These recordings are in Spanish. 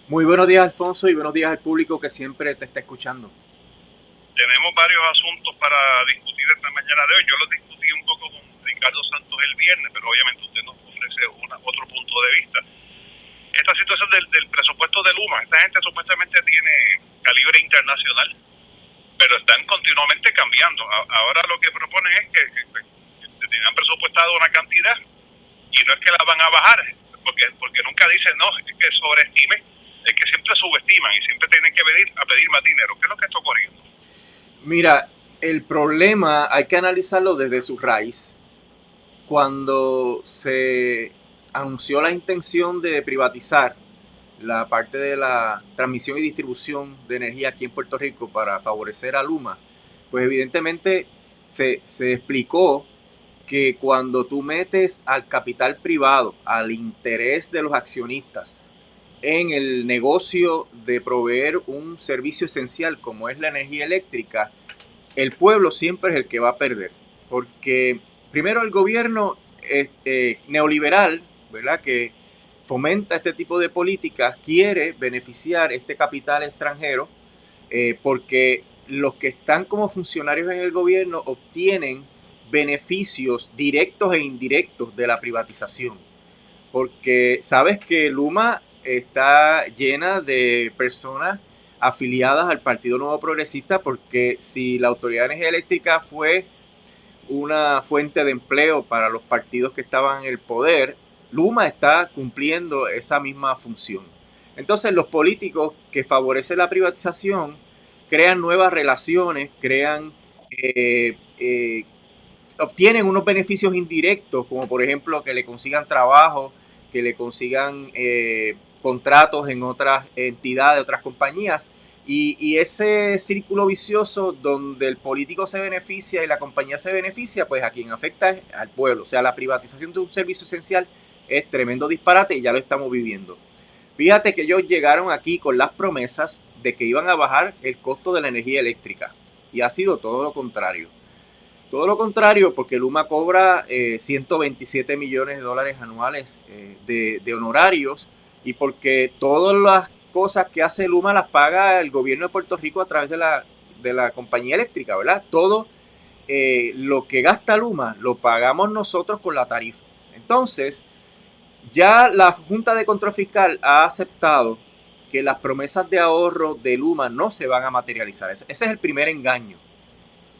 Muy buenos días, Alfonso, y buenos días al público que siempre te está escuchando. Tenemos varios asuntos para discutir esta mañana de hoy. Yo los discutí un poco con Ricardo Santos el viernes, pero obviamente usted nos ofrece otro punto de vista. Esta situación del presupuesto de Luma, esta gente supuestamente tiene calibre internacional, pero están continuamente cambiando. Ahora lo que proponen es que tenían presupuestado una cantidad y no es que la van a bajar, porque nunca dicen, no, es que sobreestime, es que siempre subestiman y siempre tienen que venir a pedir más dinero. ¿Qué es lo que está ocurriendo? Mira, el problema hay que analizarlo desde su raíz. Cuando se anunció la intención de privatizar la parte de la transmisión y distribución de energía aquí en Puerto Rico para favorecer a Luma, pues evidentemente se explicó que cuando tú metes al capital privado, al interés de los accionistas, en el negocio de proveer un servicio esencial como es la energía eléctrica, el pueblo siempre es el que va a perder. Porque primero el gobierno neoliberal, ¿verdad? Que fomenta este tipo de políticas, quiere beneficiar este capital extranjero porque los que están como funcionarios en el gobierno obtienen beneficios directos e indirectos de la privatización. Porque sabes que Luma está llena de personas afiliadas al Partido Nuevo Progresista, porque si la Autoridad de Energía Eléctrica fue una fuente de empleo para los partidos que estaban en el poder, Luma está cumpliendo esa misma función. Entonces los políticos que favorecen la privatización crean nuevas relaciones, obtienen unos beneficios indirectos, como por ejemplo que le consigan trabajo, que le consigan contratos en otras entidades, otras compañías, y ese círculo vicioso donde el político se beneficia y la compañía se beneficia, pues a quien afecta es al pueblo. O sea, la privatización de un servicio esencial es tremendo disparate y ya lo estamos viviendo. Fíjate que ellos llegaron aquí con las promesas de que iban a bajar el costo de la energía eléctrica, y ha sido todo lo contrario. Todo lo contrario, porque Luma cobra 127 millones de dólares anuales de honorarios, y porque todas las cosas que hace Luma las paga el gobierno de Puerto Rico a través de la compañía eléctrica, ¿verdad? Todo lo que gasta Luma lo pagamos nosotros con la tarifa. Entonces, ya la Junta de Control Fiscal ha aceptado que las promesas de ahorro de Luma no se van a materializar. Ese es el primer engaño,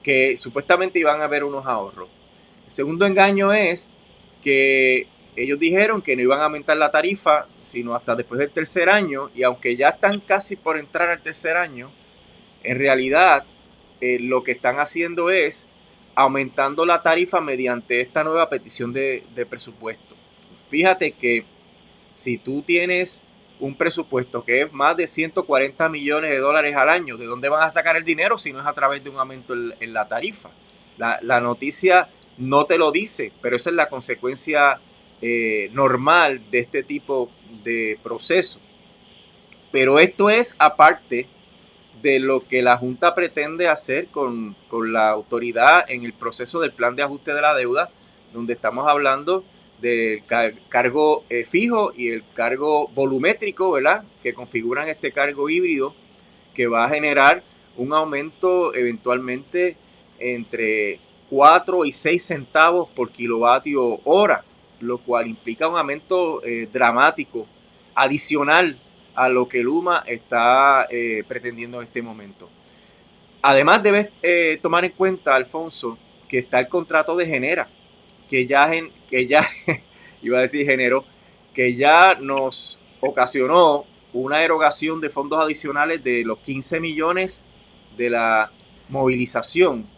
que supuestamente iban a haber unos ahorros. El segundo engaño es que ellos dijeron que no iban a aumentar la tarifa sino hasta después del tercer año, y aunque ya están casi por entrar al tercer año, en realidad lo que están haciendo es aumentando la tarifa mediante esta nueva petición de presupuesto. Fíjate que si tú tienes un presupuesto que es más de 140 millones de dólares al año, ¿de dónde van a sacar el dinero si no es a través de un aumento en la tarifa? La noticia no te lo dice, pero esa es la consecuencia normal de este tipo de proceso. Pero esto es aparte de lo que la Junta pretende hacer con la autoridad en el proceso del plan de ajuste de la deuda, donde estamos hablando del cargo fijo y el cargo volumétrico, ¿verdad? Que configuran este cargo híbrido, que va a generar un aumento eventualmente entre 4 y 6 centavos por kilovatio hora, lo cual implica un aumento dramático adicional a lo que Luma está pretendiendo en este momento. Además, debes tomar en cuenta, Alfonso, que está el contrato de Genera, que ya iba a decir generó, que ya nos ocasionó una erogación de fondos adicionales de los 15 millones de la movilización,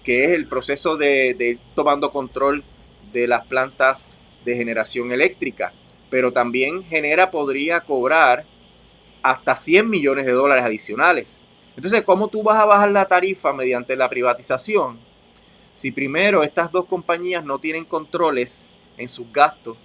que es el proceso de ir tomando control de las plantas de generación eléctrica. Pero también Genera podría cobrar hasta 100 millones de dólares adicionales. Entonces, ¿cómo tú vas a bajar la tarifa mediante la privatización si primero estas dos compañías no tienen controles en sus gastos?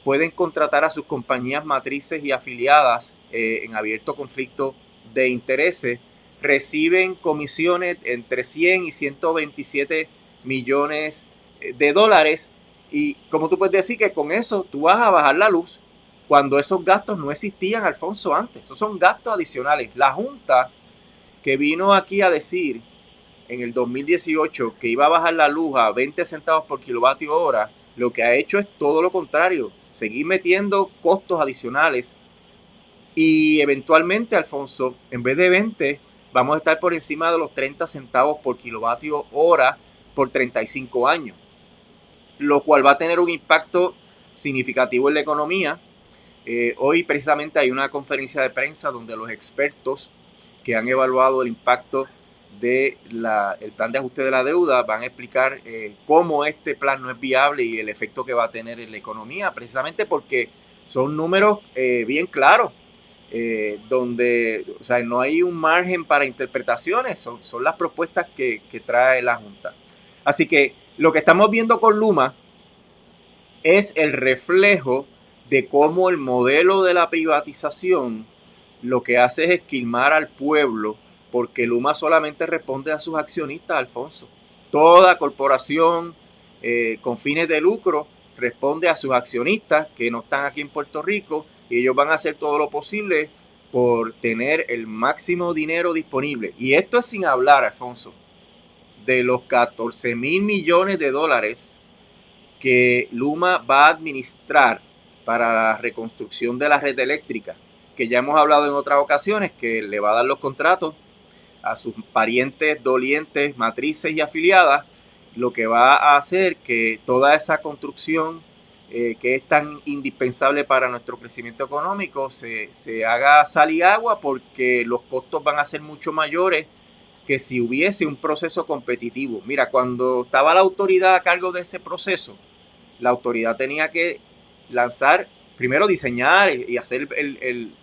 Pueden contratar a sus compañías matrices y afiliadas en abierto conflicto de intereses, reciben comisiones entre 100 y 127 millones de dólares, y como tú puedes decir que con eso tú vas a bajar la luz, cuando esos gastos no existían, Alfonso, antes. Esos son gastos adicionales. La Junta que vino aquí a decir en el 2018 que iba a bajar la luz a 20 centavos por kilovatio hora, lo que ha hecho es todo lo contrario, seguir metiendo costos adicionales y eventualmente, Alfonso, en vez de 20, vamos a estar por encima de los 30 centavos por kilovatio hora por 35 años, lo cual va a tener un impacto significativo en la economía. Hoy precisamente hay una conferencia de prensa donde los expertos que han evaluado el impacto del plan de ajuste de la deuda van a explicar cómo este plan no es viable y el efecto que va a tener en la economía, precisamente porque son números bien claros, donde, o sea, no hay un margen para interpretaciones, son las propuestas que trae la Junta. Así que lo que estamos viendo con Luma es el reflejo de cómo el modelo de la privatización lo que hace es esquilmar al pueblo, porque Luma solamente responde a sus accionistas, Alfonso. Toda corporación con fines de lucro responde a sus accionistas que no están aquí en Puerto Rico, y ellos van a hacer todo lo posible por tener el máximo dinero disponible. Y esto es sin hablar, Alfonso, de los 14,000 millones de dólares que Luma va a administrar para la reconstrucción de la red eléctrica, que ya hemos hablado en otras ocasiones, que le va a dar los contratos a sus parientes, dolientes, matrices y afiliadas, lo que va a hacer que toda esa construcción que es tan indispensable para nuestro crecimiento económico se haga sal y agua, porque los costos van a ser mucho mayores que si hubiese un proceso competitivo. Mira, cuando estaba la autoridad a cargo de ese proceso, la autoridad tenía que lanzar, primero diseñar y hacer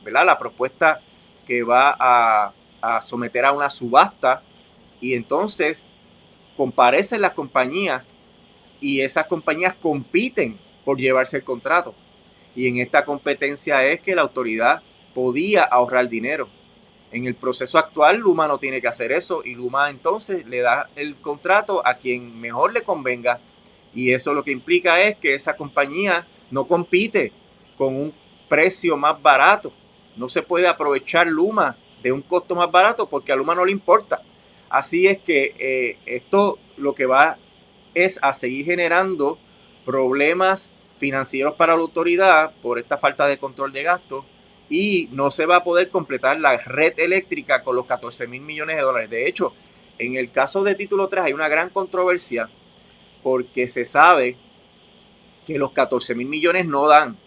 ¿verdad?, la propuesta que va a someter a una subasta, y entonces comparecen las compañías y esas compañías compiten por llevarse el contrato. Y en esta competencia es que la autoridad podía ahorrar dinero. En el proceso actual, Luma no tiene que hacer eso, y Luma entonces le da el contrato a quien mejor le convenga, y eso lo que implica es que esa compañía no compite con un precio más barato. No se puede aprovechar Luma de un costo más barato porque a Luma no le importa. Así es que esto lo que va es a seguir generando problemas financieros para la autoridad por esta falta de control de gastos, y no se va a poder completar la red eléctrica con los 14,000 millones de dólares. De hecho, en el caso de Título 3 hay una gran controversia, porque se sabe que los 14,000 millones no dan,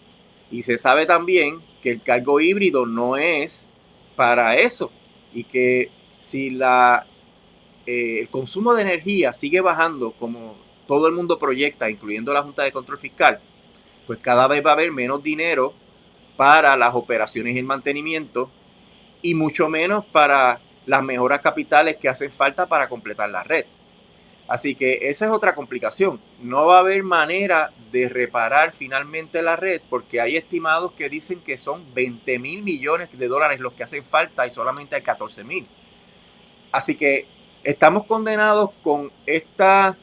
y se sabe también que el cargo híbrido no es para eso, y que si el consumo de energía sigue bajando como todo el mundo proyecta, incluyendo la Junta de Control Fiscal, pues cada vez va a haber menos dinero para las operaciones y el mantenimiento, y mucho menos para las mejoras capitales que hacen falta para completar la red. Así que esa es otra complicación. No va a haber manera de reparar finalmente la red, porque hay estimados que dicen que son 20,000 millones de dólares los que hacen falta y solamente hay 14,000. Así que estamos condenados con este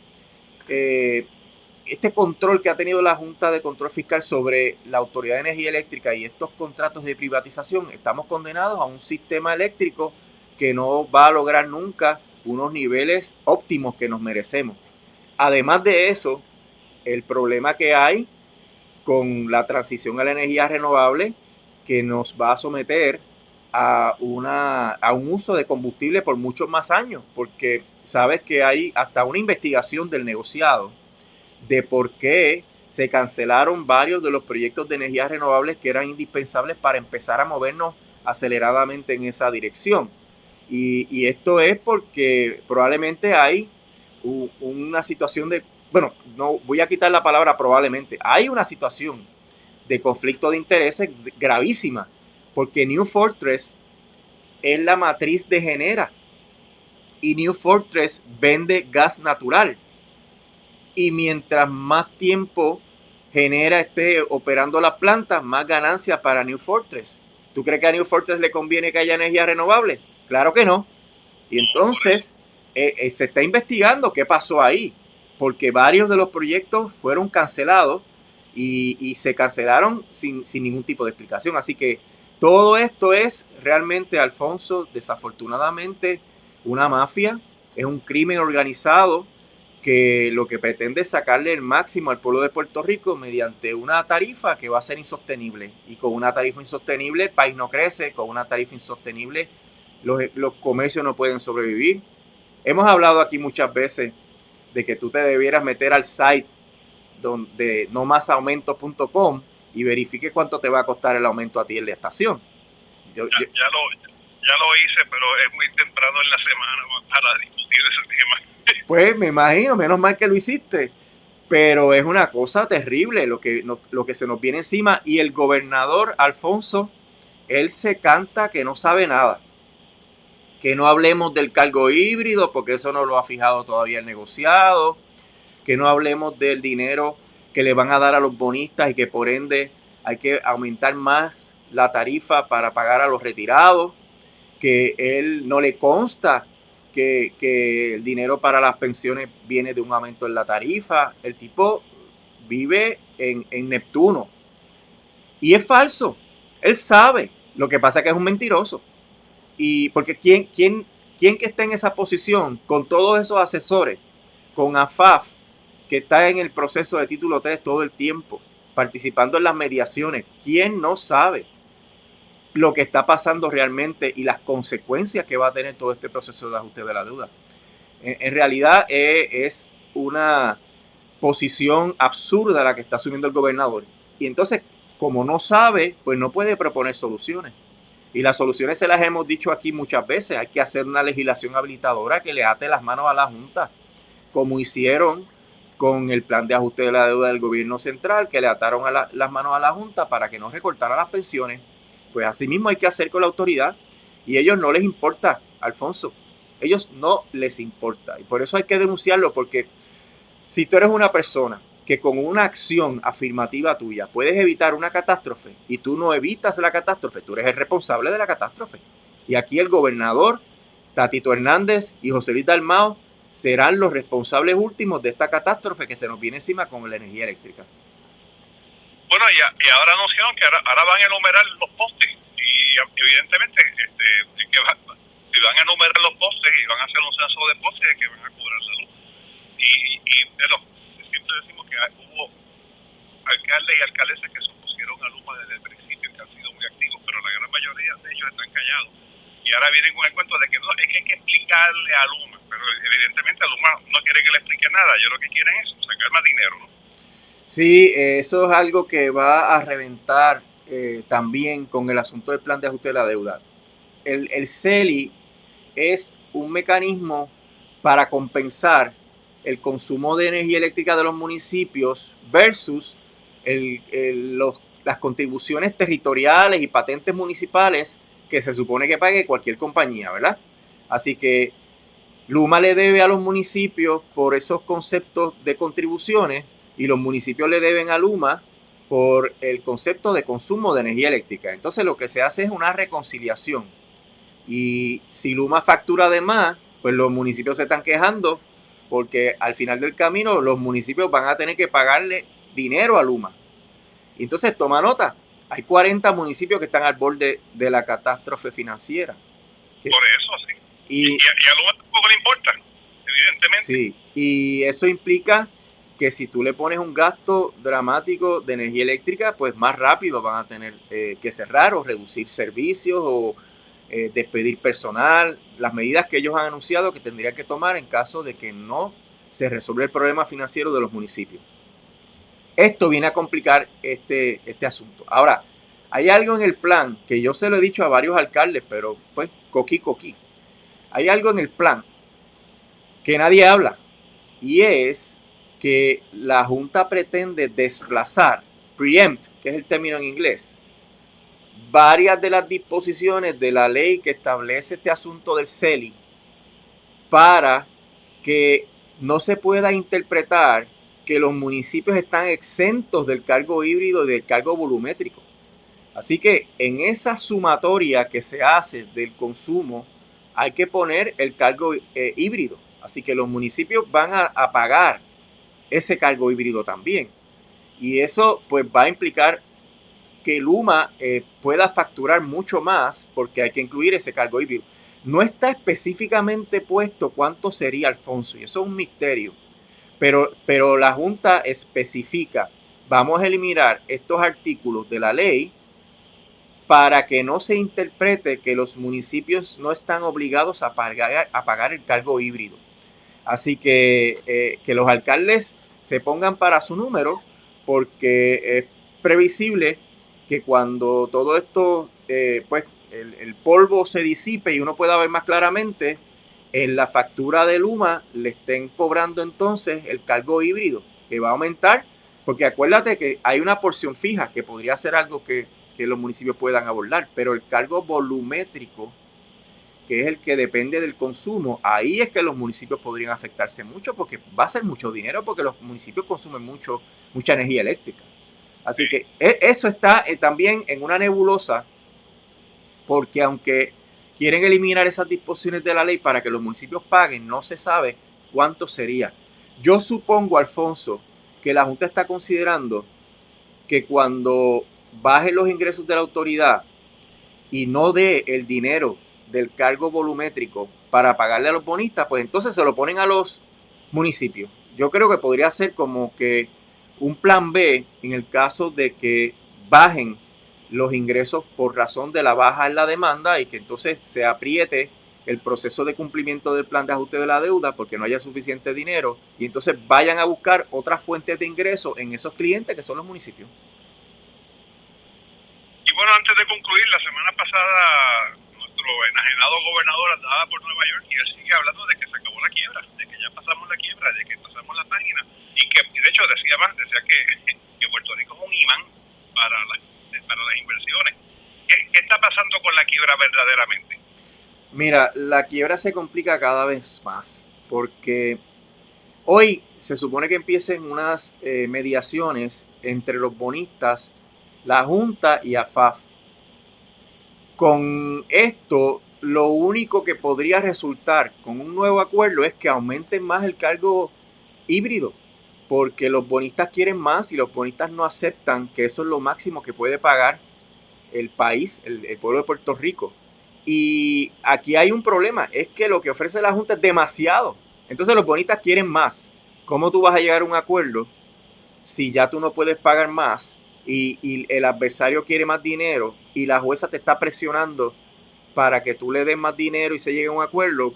control que ha tenido la Junta de Control Fiscal sobre la Autoridad de Energía Eléctrica y estos contratos de privatización. Estamos condenados a un sistema eléctrico que no va a lograr nunca unos niveles óptimos que nos merecemos. Además de eso, el problema que hay con la transición a la energía renovable, que nos va a someter a un uso de combustible por muchos más años, porque sabes que hay hasta una investigación del negociado de por qué se cancelaron varios de los proyectos de energías renovables que eran indispensables para empezar a movernos aceleradamente en esa dirección. Y esto es porque probablemente hay una situación de, bueno, no voy a quitar la palabra probablemente, hay una situación de conflicto de intereses gravísima, porque New Fortress es la matriz de Genera, y New Fortress vende gas natural, y mientras más tiempo Genera esté operando las plantas, más ganancias para New Fortress. ¿Tú crees que a New Fortress le conviene que haya energía renovable? Claro que no. Y entonces se está investigando qué pasó ahí, porque varios de los proyectos fueron cancelados, y se cancelaron sin ningún tipo de explicación. Así que todo esto es realmente, Alfonso, desafortunadamente, una mafia, es un crimen organizado que lo que pretende es sacarle el máximo al pueblo de Puerto Rico mediante una tarifa que va a ser insostenible. Y con una tarifa insostenible el país no crece, con una tarifa insostenible los comercios no pueden sobrevivir. Hemos hablado aquí muchas veces de que tú te debieras meter al site de nomasaumentos.com y verifique cuánto te va a costar el aumento a ti en la estación. Ya lo hice, pero es muy temprano en la semana para discutir ese tema. Pues me imagino, menos mal que lo hiciste, pero es una cosa terrible lo que se nos viene encima. Y el gobernador Alfonso, él se canta que no sabe nada. Que no hablemos del cargo híbrido, porque eso no lo ha fijado todavía el negociado. Que no hablemos del dinero que le van a dar a los bonistas y que por ende hay que aumentar más la tarifa para pagar a los retirados. Que él no le consta que el dinero para las pensiones viene de un aumento en la tarifa. El tipo vive en Neptuno. Y es falso. Él sabe. Lo que pasa es que es un mentiroso. Y porque ¿quién que está en esa posición con todos esos asesores, con AFAF, que está en el proceso de título 3 todo el tiempo, participando en las mediaciones? ¿Quién no sabe lo que está pasando realmente y las consecuencias que va a tener todo este proceso de ajuste de la deuda? En realidad es una posición absurda la que está asumiendo el gobernador. Y entonces, como no sabe, pues no puede proponer soluciones. Y las soluciones se las hemos dicho aquí muchas veces. Hay que hacer una legislación habilitadora que le ate las manos a la Junta, como hicieron con el plan de ajuste de la deuda del gobierno central, que le ataron las manos a la Junta para que no recortara las pensiones. Pues así mismo hay que hacer con la autoridad. Y a ellos no les importa, Alfonso. Ellos no les importa. Y por eso hay que denunciarlo, porque si tú eres una persona que con una acción afirmativa tuya puedes evitar una catástrofe y tú no evitas la catástrofe, tú eres el responsable de la catástrofe. Y aquí el gobernador, Tatito Hernández y José Luis Dalmau serán los responsables últimos de esta catástrofe que se nos viene encima con la energía eléctrica. Bueno, y ahora anunciaron que ahora van a enumerar los postes y evidentemente si van a enumerar los postes y van a hacer un censo de postes que van a cobrar la luz. Siempre decimos que hubo alcaldes y alcaldesas que se opusieron a Luma desde el principio, que han sido muy activos, pero la gran mayoría de ellos están callados. Y ahora vienen con el cuento de que no, es que hay que explicarle a Luma, pero evidentemente a Luma no quiere que le explique nada, ellos lo que quieren es sacar más dinero, ¿no? Sí, eso es algo que va a reventar también con el asunto del plan de ajuste de la deuda. El CELI es un mecanismo para compensar el consumo de energía eléctrica de los municipios versus las contribuciones territoriales y patentes municipales que se supone que pague cualquier compañía, ¿verdad? Así que Luma le debe a los municipios por esos conceptos de contribuciones y los municipios le deben a Luma por el concepto de consumo de energía eléctrica. Entonces lo que se hace es una reconciliación. Y si Luma factura de más, pues los municipios se están quejando porque al final del camino los municipios van a tener que pagarle dinero a Luma. Y entonces toma nota, hay 40 municipios que están al borde de la catástrofe financiera. Por eso, sí. Y a Luma tampoco le importa, evidentemente. Sí, y eso implica que si tú le pones un gasto dramático de energía eléctrica, pues más rápido van a tener que cerrar o reducir servicios o despedir personal, las medidas que ellos han anunciado que tendrían que tomar en caso de que no se resuelva el problema financiero de los municipios. Esto viene a complicar este asunto. Ahora, hay algo en el plan que yo se lo he dicho a varios alcaldes, pero pues coquí. Hay algo en el plan que nadie habla y es que la Junta pretende desplazar, preempt, que es el término en inglés, varias de las disposiciones de la ley que establece este asunto del CELI para que no se pueda interpretar que los municipios están exentos del cargo híbrido y del cargo volumétrico. Así que en esa sumatoria que se hace del consumo hay que poner el cargo híbrido. Así que los municipios van a pagar ese cargo híbrido también. Y eso pues va a implicar que Luma pueda facturar mucho más porque hay que incluir ese cargo híbrido. No está específicamente puesto cuánto sería, Alfonso, y eso es un misterio. Pero la Junta especifica, vamos a eliminar estos artículos de la ley para que no se interprete que los municipios no están obligados a pagar el cargo híbrido. Así que los alcaldes se pongan para su número, porque es previsible que cuando todo esto, pues el polvo se disipe y uno pueda ver más claramente, en la factura de Luma le estén cobrando entonces el cargo híbrido, que va a aumentar, porque acuérdate que hay una porción fija que podría ser algo que los municipios puedan abordar, pero el cargo volumétrico, que es el que depende del consumo, ahí es que los municipios podrían afectarse mucho, porque va a ser mucho dinero, porque los municipios consumen mucha energía eléctrica. Así que eso está también en una nebulosa, porque aunque quieren eliminar esas disposiciones de la ley para que los municipios paguen, no se sabe cuánto sería. Yo supongo, Alfonso, que la Junta está considerando que cuando bajen los ingresos de la autoridad y no dé el dinero del cargo volumétrico para pagarle a los bonistas, pues entonces se lo ponen a los municipios. Yo creo que podría ser como que un plan B en el caso de que bajen los ingresos por razón de la baja en la demanda y que entonces se apriete el proceso de cumplimiento del plan de ajuste de la deuda porque no haya suficiente dinero y entonces vayan a buscar otras fuentes de ingresos en esos clientes que son los municipios. Y bueno, antes de concluir, la semana pasada nuestro enajenado gobernador andaba por Nueva York y él sigue hablando de que se acabó la quiebra, de que ya pasamos la quiebra, de que pasamos la página y que de hecho decía que Puerto Rico es un imán para las inversiones. ¿Qué está pasando con la quiebra verdaderamente? Mira, la quiebra se complica cada vez más porque hoy se supone que empiecen unas mediaciones entre los bonistas, la Junta y AFAF. Con esto, lo único que podría resultar con un nuevo acuerdo es que aumenten más el cargo híbrido, porque los bonistas quieren más y los bonistas no aceptan que eso es lo máximo que puede pagar el país, el pueblo de Puerto Rico. Y aquí hay un problema, es que lo que ofrece la Junta es demasiado. Entonces los bonistas quieren más. ¿Cómo tú vas a llegar a un acuerdo si ya tú no puedes pagar más y el adversario quiere más dinero y la jueza te está presionando para que tú le des más dinero y se llegue a un acuerdo?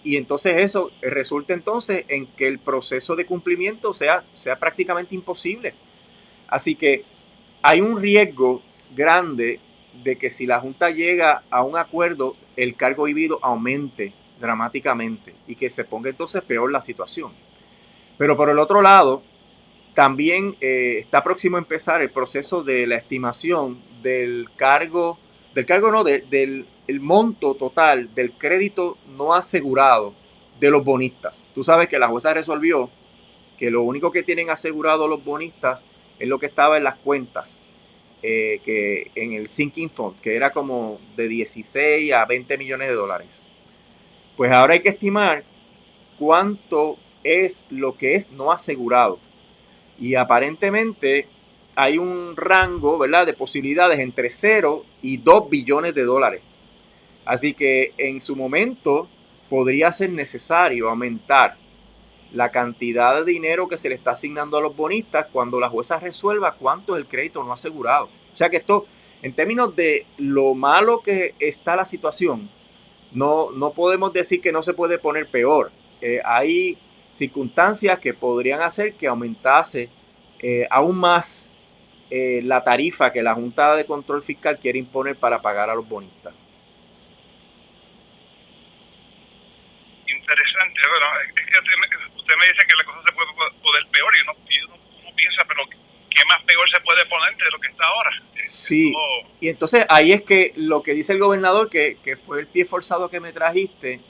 Y entonces eso resulta entonces en que el proceso de cumplimiento sea prácticamente imposible. Así que hay un riesgo grande de que si la Junta llega a un acuerdo, el cargo híbrido aumente dramáticamente y que se ponga entonces peor la situación. Pero por el otro lado, también está próximo a empezar el proceso de la estimación del el monto total del crédito no asegurado de los bonistas. Tú sabes que la jueza resolvió que lo único que tienen asegurado los bonistas es lo que estaba en las cuentas, que en el Sinking Fund, que era como de 16 a 20 millones de dólares. Pues ahora hay que estimar cuánto es lo que es no asegurado. Y aparentemente hay un rango, ¿verdad?, de posibilidades entre 0 y 2 billones de dólares. Así que en su momento podría ser necesario aumentar la cantidad de dinero que se le está asignando a los bonistas cuando la jueza resuelva cuánto es el crédito no asegurado. O sea que esto, en términos de lo malo que está la situación, no podemos decir que no se puede poner peor. Hay circunstancias que podrían hacer que aumentase aún más la tarifa que la Junta de Control Fiscal quiere imponer para pagar a los bonistas. Interesante. Bueno, es que usted me dice que la cosa se puede poner peor y uno piensa, pero ¿qué más peor se puede poner de lo que está ahora? Sí, y entonces ahí es que lo que dice el gobernador, que fue el pie forzado que me trajiste,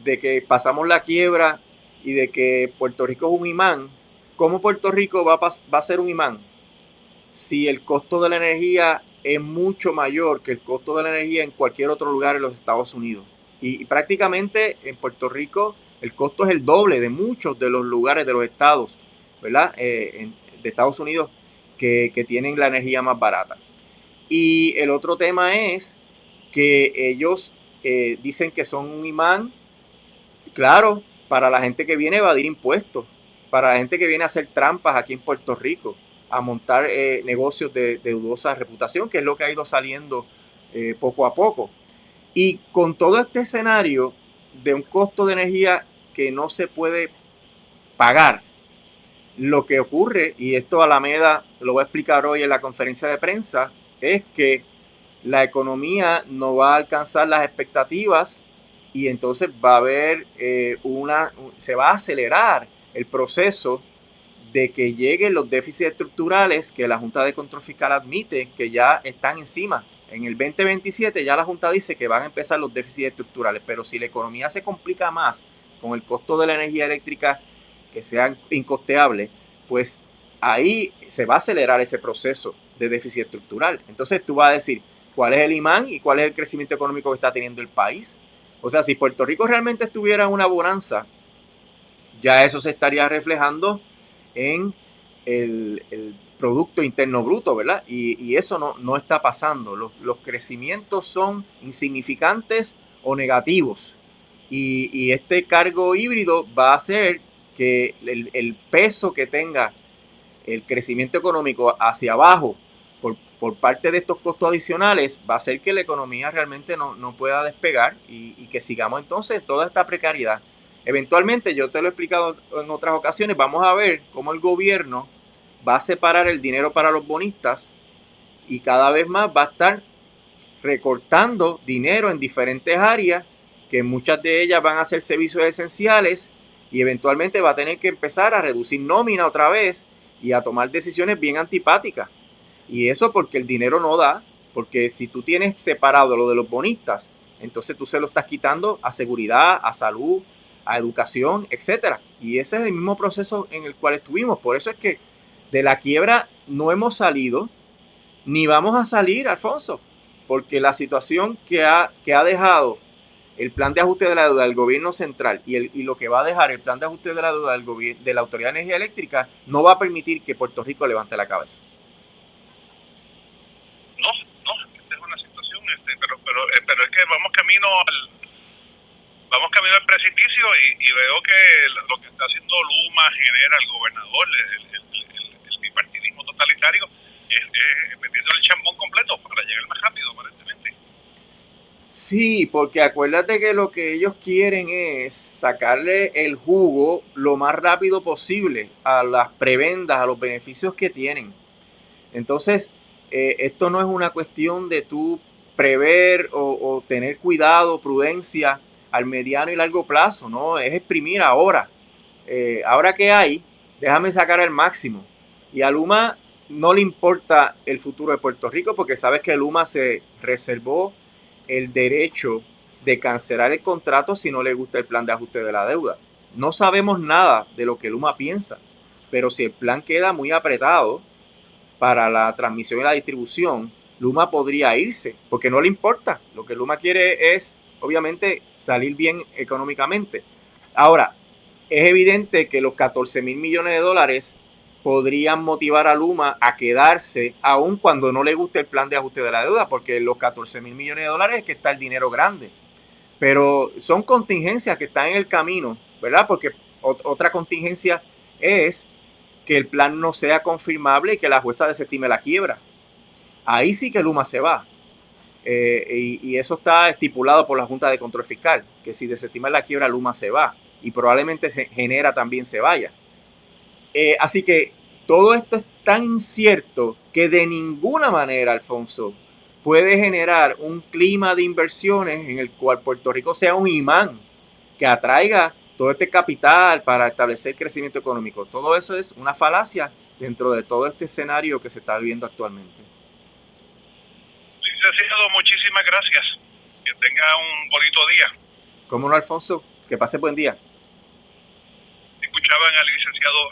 de que pasamos la quiebra y de que Puerto Rico es un imán. ¿Cómo Puerto Rico va a ser un imán si el costo de la energía es mucho mayor que el costo de la energía en cualquier otro lugar en los Estados Unidos? Y prácticamente en Puerto Rico el costo es el doble de muchos de los lugares de los estados, ¿verdad? de Estados Unidos que tienen la energía más barata. Y el otro tema es que ellos dicen que son un imán, claro, para la gente que viene a evadir impuestos, para la gente que viene a hacer trampas aquí en Puerto Rico, a montar negocios de dudosa reputación, que es lo que ha ido saliendo poco a poco. Y con todo este escenario de un costo de energía que no se puede pagar, lo que ocurre, y esto Alameda lo va a explicar hoy en la conferencia de prensa, es que la economía no va a alcanzar las expectativas y entonces va a haber se va a acelerar el proceso de que lleguen los déficits estructurales que la Junta de Control Fiscal admite que ya están encima. En el 2027 ya la Junta dice que van a empezar los déficits estructurales, pero si la economía se complica más con el costo de la energía eléctrica que sea incosteable, pues ahí se va a acelerar ese proceso de déficit estructural. Entonces tú vas a decir, ¿cuál es el imán y cuál es el crecimiento económico que está teniendo el país? O sea, si Puerto Rico realmente estuviera en una bonanza, ya eso se estaría reflejando en el Producto Interno Bruto, ¿verdad? Y eso no está pasando. Los crecimientos son insignificantes o negativos. Y este cargo híbrido va a hacer que el peso que tenga el crecimiento económico hacia abajo por parte de estos costos adicionales va a hacer que la economía realmente no pueda despegar y que sigamos entonces toda esta precariedad. Eventualmente, yo te lo he explicado en otras ocasiones, vamos a ver cómo el gobierno va a separar el dinero para los bonistas y cada vez más va a estar recortando dinero en diferentes áreas, que muchas de ellas van a ser servicios esenciales y eventualmente va a tener que empezar a reducir nómina otra vez y a tomar decisiones bien antipáticas. Y eso porque el dinero no da, porque si tú tienes separado lo de los bonistas, entonces tú se lo estás quitando a seguridad, a salud, a educación, etcétera. Y ese es el mismo proceso en el cual estuvimos. Por eso es que de la quiebra no hemos salido, ni vamos a salir, Alfonso, porque la situación que ha dejado el plan de ajuste de la deuda del gobierno central y lo que va a dejar el plan de ajuste de la deuda de la Autoridad de Energía Eléctrica no va a permitir que Puerto Rico levante la cabeza. No, esta es una situación, pero es que vamos camino al precipicio y veo que lo que está haciendo Luma genera el gobernador, el bipartidismo totalitario, es metiendo el chambón completo para llegar más rápido, aparentemente. Sí, porque acuérdate que lo que ellos quieren es sacarle el jugo lo más rápido posible a las prebendas, a los beneficios que tienen. Entonces, esto no es una cuestión de tú prever o tener cuidado, prudencia al mediano y largo plazo, no, es exprimir ahora. Ahora que hay, déjame sacar al máximo. Y a Luma no le importa el futuro de Puerto Rico porque sabes que Luma se reservó el derecho de cancelar el contrato si no le gusta el plan de ajuste de la deuda. No sabemos nada de lo que Luma piensa, pero si el plan queda muy apretado para la transmisión y la distribución, Luma podría irse, porque no le importa. Lo que Luma quiere es, obviamente, salir bien económicamente. Ahora, es evidente que los 14 mil millones de dólares podrían motivar a Luma a quedarse, aun cuando no le guste el plan de ajuste de la deuda, porque los 14 mil millones de dólares es que está el dinero grande. Pero son contingencias que están en el camino, ¿verdad? Porque otra contingencia es que el plan no sea confirmable y que la jueza desestime la quiebra. Ahí sí que Luma se va. Y eso está estipulado por la Junta de Control Fiscal, que si desestima la quiebra, Luma se va. Y probablemente Genera también se vaya. Así que todo esto es tan incierto que de ninguna manera, Alfonso, puede generar un clima de inversiones en el cual Puerto Rico sea un imán que atraiga todo este capital para establecer crecimiento económico. Todo eso es una falacia dentro de todo este escenario que se está viviendo actualmente. Licenciado, muchísimas gracias. Que tenga un bonito día. ¿Cómo no, Alfonso? Que pase buen día. Escuchaban al licenciado